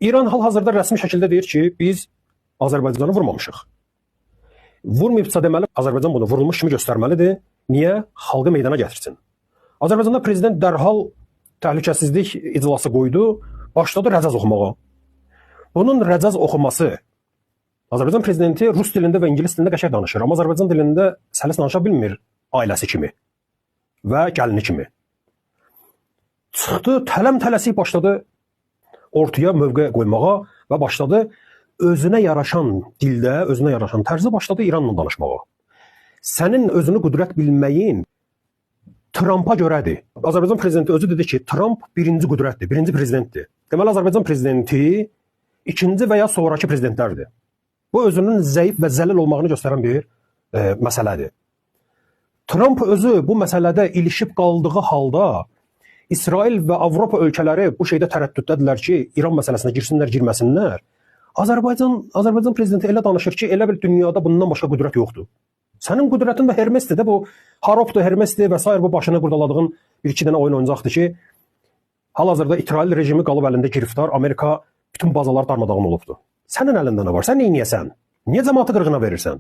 İran hal-hazırda rəsmi şəkildə deyir ki, biz Azərbaycanı vurmamışıq. Vurmayıbsa deməli, Azərbaycan bunu vurulmuş kimi göstərməlidir. Niyə? Xalqı meydana gətirsin. Azərbaycanda prezident dərhal təhlükəsizlik iclası qoydu, başladı rəcaz oxumağa. Bunun rəcaz oxuması, Azərbaycan prezidenti rus dilində və ingilis dilində qəşəng danışır, amma Azərbaycan dilində səlis danışa bilmir ailəsi kimi və gəlini kimi. Çıxdı, tələm-tələsik başladı ortaya mövqe qoymağa və başladı özünə yaraşan dildə, özünə yaraşan tərzdə başladı İranla danışmağa. Sənin özünü qüdrət bilməyin Trumpa görədir. Azərbaycan prezidenti özü dedi ki, Trump birinci qüdrətdir, birinci prezidentdir. Deməli, Azərbaycan prezidenti ikinci və ya sonraki prezidentlərdir. Bu özünün zəif və zəlil olmağını göstərən bir məsələdir. Trump özü bu məsələdə ilişib qaldığı halda İsrail və Avropa ölkələri bu şeydə tərəddüddədirlər ki, İran məsələsinə girsinlər, girməsinlər. Azərbaycan prezidenti elə danışır ki, elə bir dünyada bundan başqa qüdrət yoxdur. Sənin qüdrətin də Hermesdir də, bu Harobdur, Hermesdir və s. bu başını qurdaladığın bir-iki dənə oyun oyuncaqdır ki, hal-hazırda İsrail rejimi qalıb əlində giriftar, Amerika bütün bazalar darmadağın olubdur. Sənin əlində nə var? Sən neyniyəsən? Niyə cəmaatı qırğına verirsən?